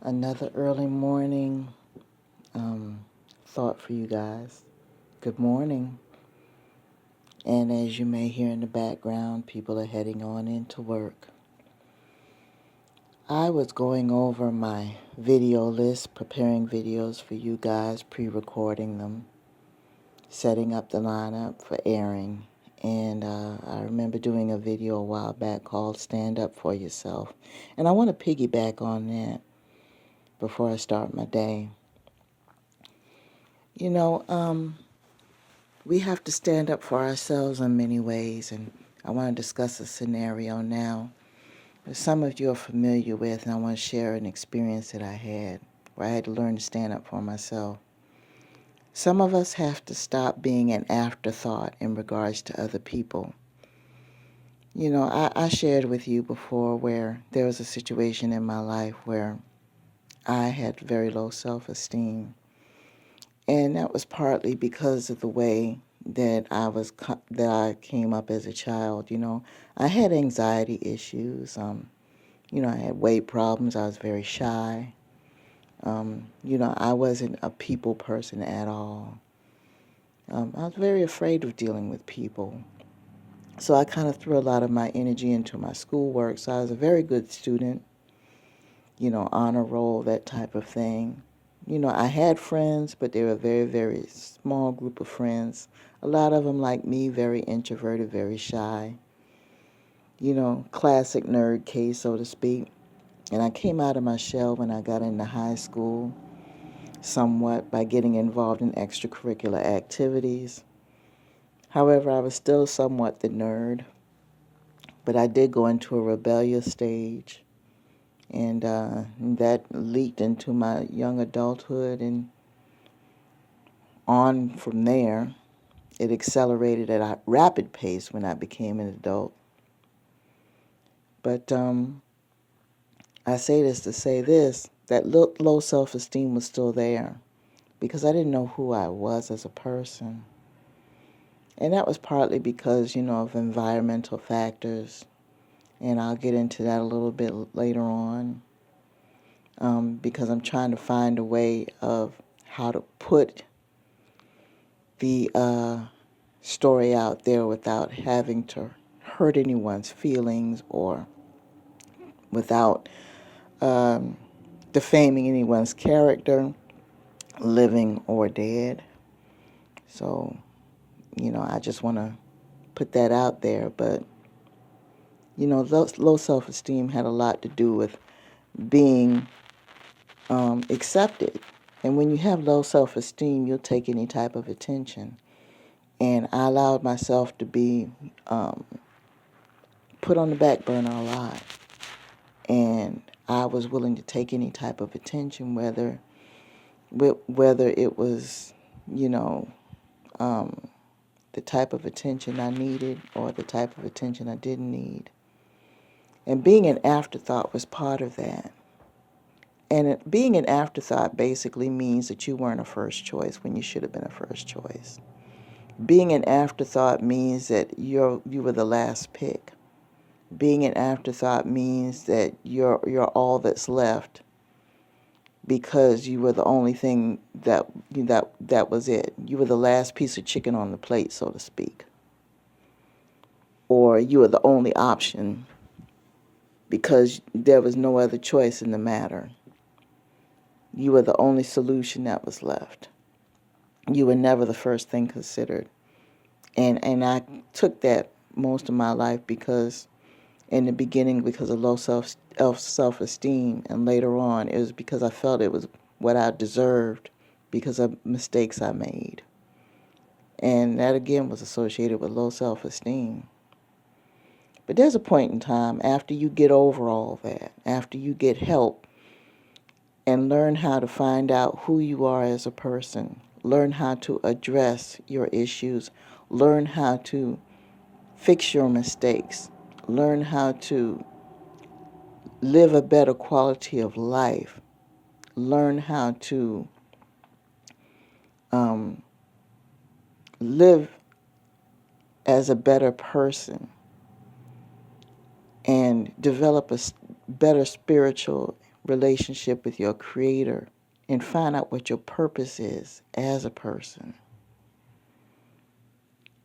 Another early morning thought for you guys. Good morning. And as you may hear in the background, people are heading on into work. I was going over my video list, preparing videos for you guys, pre-recording them, setting up the lineup for airing. And I remember doing a video a while back called Stand Up For Yourself. And I want to piggyback on that before I start my day. You know, we have to stand up for ourselves in many ways, and I want to discuss a scenario now that some of you are familiar with, and I want to share an experience that I had where I had to learn to stand up for myself. Some of us have to stop being an afterthought in regards to other people. You know, I shared with you before where there was a situation in my life where I had very low self-esteem. And that was partly because of the way that I came up as a child. You know, I had anxiety issues. I had weight problems. I was very shy. I wasn't a people person at all. I was very afraid of dealing with people. So I kind of threw a lot of my energy into my schoolwork. So I was a very good student, honor roll, that type of thing. I had friends, but they were a very, very small group of friends. A lot of them, like me, very introverted, very shy. Classic nerd case, so to speak. And I came out of my shell when I got into high school, somewhat by getting involved in extracurricular activities. However, I was still somewhat the nerd, but I did go into a rebellious stage. And that leaked into my young adulthood, and on from there, it accelerated at a rapid pace when I became an adult. But I say this to say this, that low self-esteem was still there because I didn't know who I was as a person. And that was partly because, of environmental factors. And I'll get into that a little bit later on. Because I'm trying to find a way of how to put the story out there without having to hurt anyone's feelings or without defaming anyone's character, living or dead. So, I just want to put that out there. But, low self-esteem had a lot to do with being accepted. And when you have low self-esteem, you'll take any type of attention. And I allowed myself to be put on the back burner a lot. And I was willing to take any type of attention, whether it was, the type of attention I needed or the type of attention I didn't need. And being an afterthought was part of that. And being an afterthought basically means that you weren't a first choice when you should have been a first choice. Being an afterthought means that you were the last pick. Being an afterthought means that you're all that's left because you were the only thing that was it. You were the last piece of chicken on the plate, so to speak. Or you were the only option because there was no other choice in the matter. You were the only solution that was left. You were never the first thing considered. And I took that most of my life because in the beginning because of low self-esteem, and later on it was because I felt it was what I deserved because of mistakes I made. And that again was associated with low self-esteem. But there's a point in time after you get over all that, after you get help and learn how to find out who you are as a person, learn how to address your issues, learn how to fix your mistakes, learn how to live a better quality of life, learn how to live as a better person, and develop a better spiritual relationship with your Creator and find out what your purpose is as a person,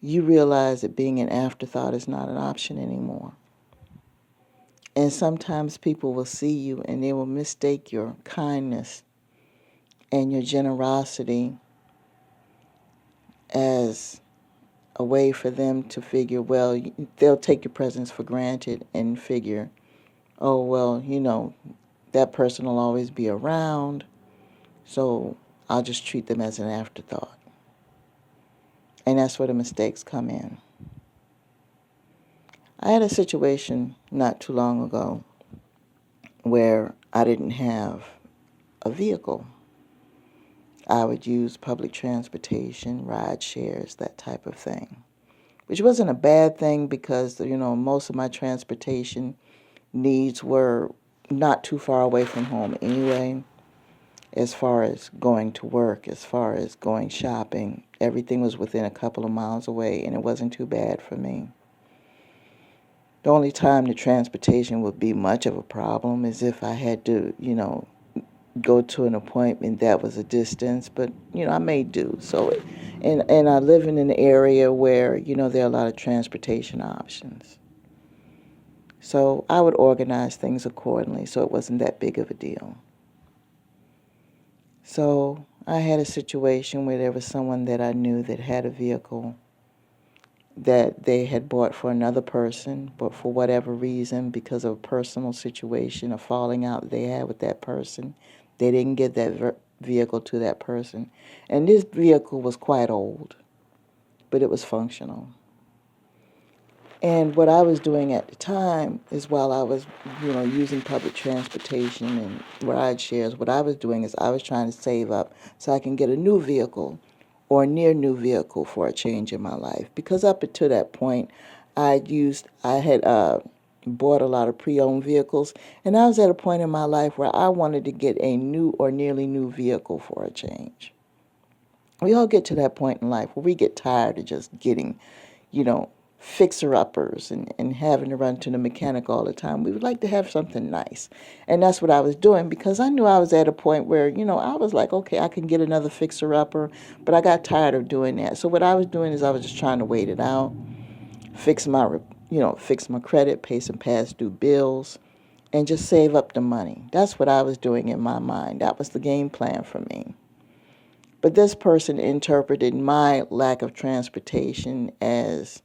you realize that being an afterthought is not an option anymore. And sometimes people will see you and they will mistake your kindness and your generosity as a way for them to figure, well, they'll take your presence for granted and figure, oh, well, that person will always be around, so I'll just treat them as an afterthought. And that's where the mistakes come in. I had a situation not too long ago where I didn't have a vehicle. I would use public transportation, ride shares, that type of thing, which wasn't a bad thing because, most of my transportation needs were not too far away from home anyway. As far as going to work, as far as going shopping, everything was within a couple of miles away, and it wasn't too bad for me. The only time the transportation would be much of a problem is if I had to, go to an appointment that was a distance, but, I may do. So, and I live in an area where, there are a lot of transportation options. So I would organize things accordingly, so it wasn't that big of a deal. So I had a situation where there was someone that I knew that had a vehicle that they had bought for another person, but for whatever reason, because of a personal situation, a falling out they had with that person, they didn't get that vehicle to that person. And this vehicle was quite old, but it was functional. And what I was doing at the time is while I was, using public transportation and ride shares, what I was doing is I was trying to save up so I can get a new vehicle or a near new vehicle for a change in my life. Because up until that point, I had bought a lot of pre-owned vehicles, and I was at a point in my life where I wanted to get a new or nearly new vehicle for a change. We all get to that point in life where we get tired of just getting, fixer-uppers and having to run to the mechanic all the time. We would like to have something nice. And that's what I was doing because I knew I was at a point where, I was like, okay, I can get another fixer-upper, but I got tired of doing that. So what I was doing is I was just trying to wait it out, fix my credit, pay some past due bills, and just save up the money. That's what I was doing in my mind. That was the game plan for me. But this person interpreted my lack of transportation as,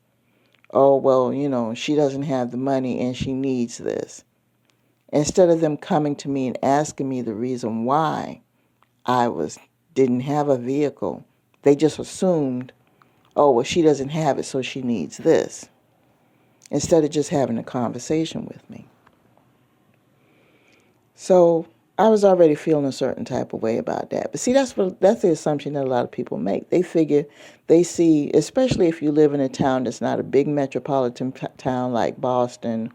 oh, well, she doesn't have the money and she needs this. Instead of them coming to me and asking me the reason why I didn't have a vehicle, they just assumed, oh, well, she doesn't have it, so she needs this. Instead of just having a conversation with me. So I was already feeling a certain type of way about that. But see, that's the assumption that a lot of people make. They see, especially if you live in a town that's not a big metropolitan town like Boston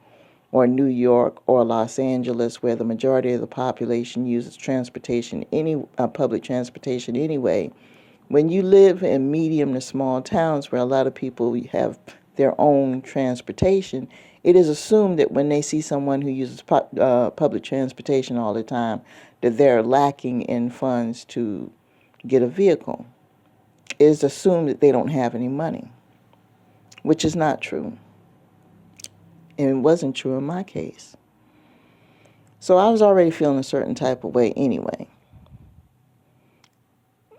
or New York or Los Angeles, where the majority of the population uses public transportation anyway. When you live in medium to small towns where a lot of people have their own transportation, it is assumed that when they see someone who uses public transportation all the time, that they're lacking in funds to get a vehicle. It is assumed that they don't have any money, which is not true. And it wasn't true in my case. So I was already feeling a certain type of way anyway.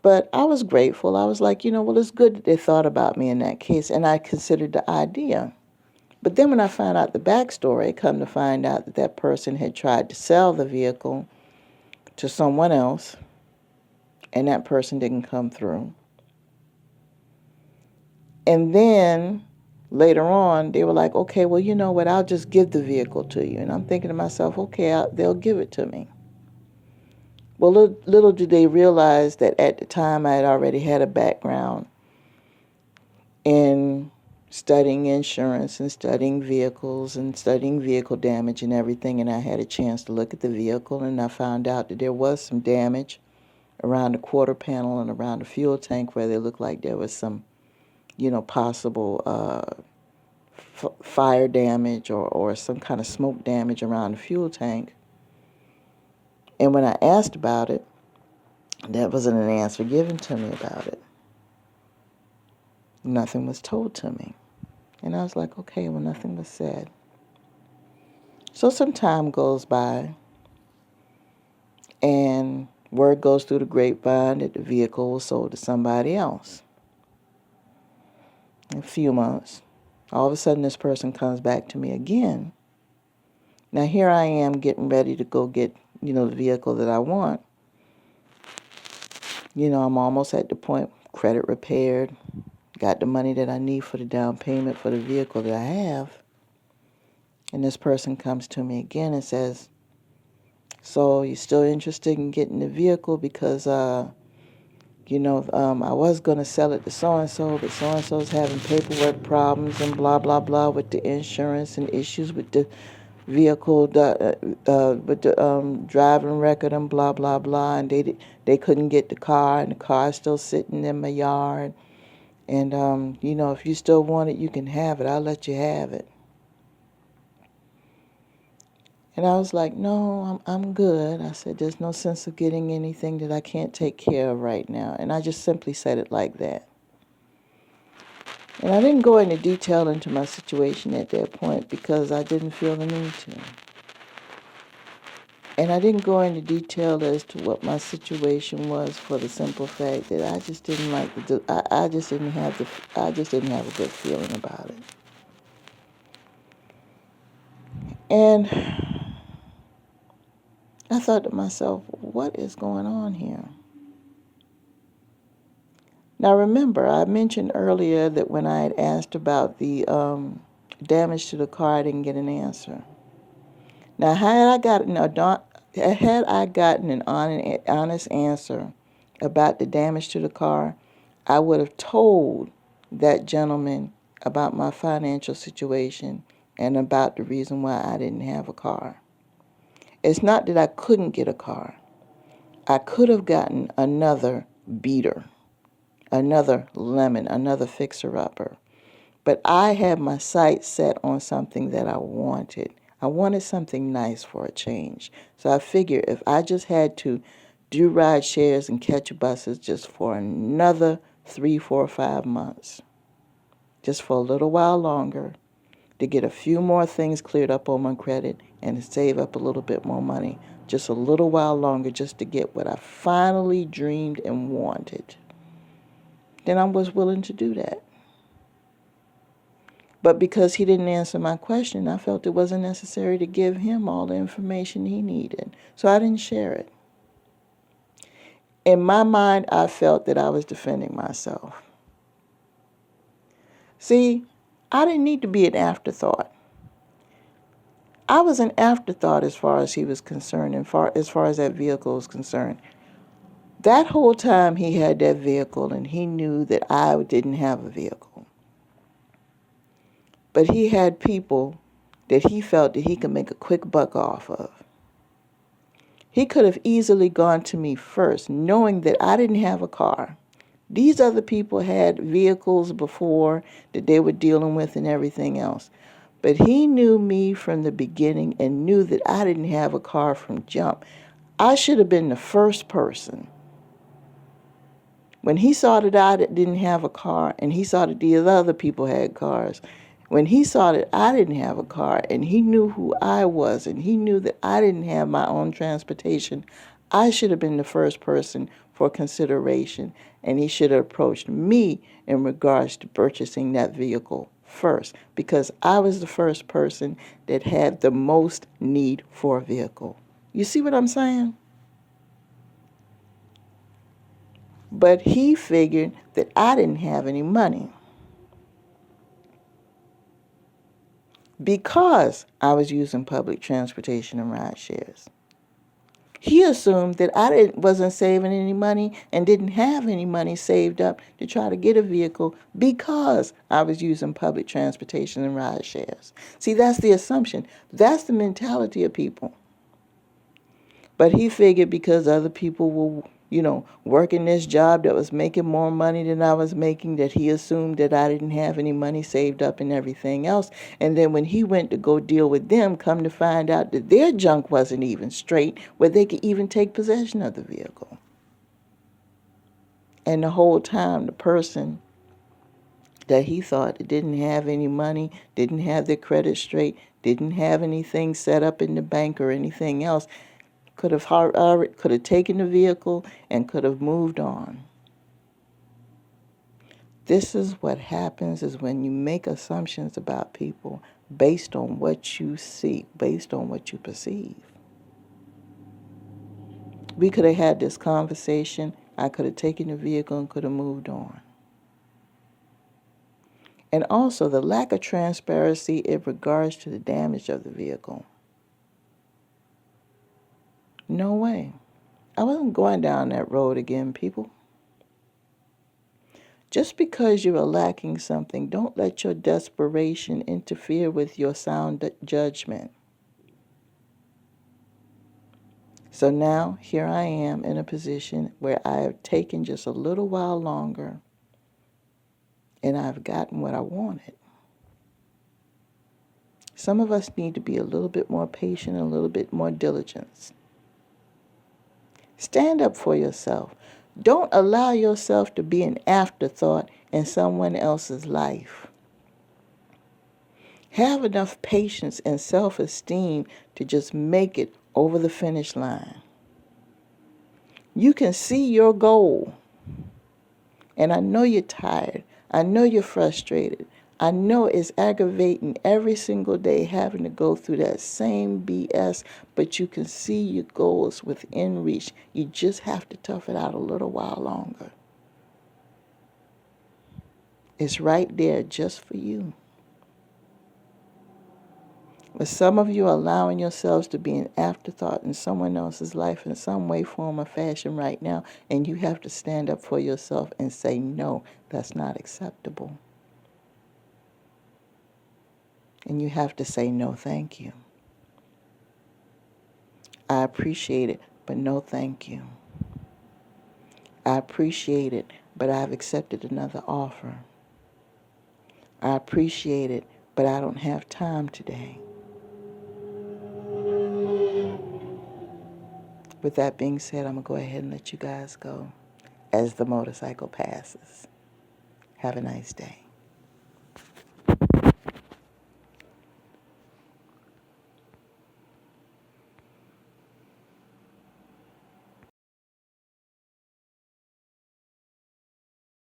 But I was grateful. I was like, well, it's good that they thought about me in that case, and I considered the idea. But then when I found out the backstory, I come to find out that that person had tried to sell the vehicle to someone else, and that person didn't come through. And then later on, they were like, okay, well, you know what, I'll just give the vehicle to you. And I'm thinking to myself, okay, they'll give it to me. Well, little did they realize that at the time I had already had a background in studying insurance and studying vehicles and studying vehicle damage and everything, and I had a chance to look at the vehicle, and I found out that there was some damage around the quarter panel and around the fuel tank where they looked like there was some, possible fire damage or some kind of smoke damage around the fuel tank. And when I asked about it, there wasn't an answer given to me about it. Nothing was told to me. And I was like, okay, well, nothing was said. So some time goes by, and word goes through the grapevine that the vehicle was sold to somebody else. In a few months, all of a sudden this person comes back to me again. Now here I am getting ready to go get, the vehicle that I want. I'm almost at the point, credit repaired, got the money that I need for the down payment for the vehicle that I have. And this person comes to me again and says, so you're still interested in getting the vehicle because, I was going to sell it to so-and-so, but so-and-so's having paperwork problems and blah, blah, blah with the insurance and issues with the vehicle, with the driving record and blah, blah, blah. And they couldn't get the car, and the car's still sitting in my yard. And, if you still want it, you can have it. I'll let you have it. And I was like, no, I'm good. I said, there's no sense of getting anything that I can't take care of right now. And I just simply said it like that. And I didn't go into detail into my situation at that point because I didn't feel the need to. And I didn't go into detail as to what my situation was for the simple fact that I just didn't like I just didn't have a good feeling about it. And I thought to myself, what is going on here? Now remember, I mentioned earlier that when I had asked about the damage to the car, I didn't get an answer. Now, had I gotten an honest answer about the damage to the car, I would have told that gentleman about my financial situation and about the reason why I didn't have a car. It's not that I couldn't get a car. I could have gotten another beater, another lemon, another fixer-upper. But I had my sights set on something that I wanted. I wanted something nice for a change. So I figured if I just had to do ride shares and catch buses just for another 3, 4, 5 months, just for a little while longer, to get a few more things cleared up on my credit and to save up a little bit more money, just a little while longer just to get what I finally dreamed and wanted, then I was willing to do that. But because he didn't answer my question, I felt it wasn't necessary to give him all the information he needed. So I didn't share it. In my mind, I felt that I was defending myself. See, I didn't need to be an afterthought. I was an afterthought as far as he was concerned, and as far as that vehicle was concerned. That whole time he had that vehicle, and he knew that I didn't have a vehicle. But he had people that he felt that he could make a quick buck off of. He could have easily gone to me first, knowing that I didn't have a car. These other people had vehicles before that they were dealing with and everything else. But he knew me from the beginning and knew that I didn't have a car from jump. I should have been the first person. When he saw that I didn't have a car and he saw that the other people had cars, when he saw that I didn't have a car and he knew who I was and he knew that I didn't have my own transportation, I should have been the first person for consideration, and he should have approached me in regards to purchasing that vehicle first, because I was the first person that had the most need for a vehicle. You see what I'm saying? But he figured that I didn't have any money because I was using public transportation and ride shares. He assumed that I wasn't saving any money and didn't have any money saved up to try to get a vehicle because I was using public transportation and ride shares. See, that's the assumption. That's the mentality of people. But he figured because other people were working this job that was making more money than I was making, that he assumed that I didn't have any money saved up and everything else. And then when he went to go deal with them, come to find out that their junk wasn't even straight, where they could even take possession of the vehicle. And the whole time, the person that he thought didn't have any money, didn't have their credit straight, didn't have anything set up in the bank or anything else, could have taken the vehicle and could have moved on. This is what happens is when you make assumptions about people based on what you see, based on what you perceive. We could have had this conversation. I could have taken the vehicle and could have moved on. And also the lack of transparency in regards to the damage of the vehicle. No way. I wasn't going down that road again, people. Just because you are lacking something, don't let your desperation interfere with your sound judgment. So now, here I am in a position where I have taken just a little while longer and I've gotten what I wanted. Some of us need to be a little bit more patient, a little bit more diligent. Stand up for yourself. Don't allow yourself to be an afterthought in someone else's life. Have enough patience and self-esteem to just make it over the finish line. You can see your goal. And I know you're tired. I know you're frustrated. I know it's aggravating every single day having to go through that same BS, but you can see your goals within reach. You just have to tough it out a little while longer. It's right there just for you. But some of you are allowing yourselves to be an afterthought in someone else's life in some way, form, or fashion right now, and you have to stand up for yourself and say, no, that's not acceptable. And you have to say, no, thank you. I appreciate it, but no, thank you. I appreciate it, but I've accepted another offer. I appreciate it, but I don't have time today. With that being said, I'm going to go ahead and let you guys go as the motorcycle passes. Have a nice day.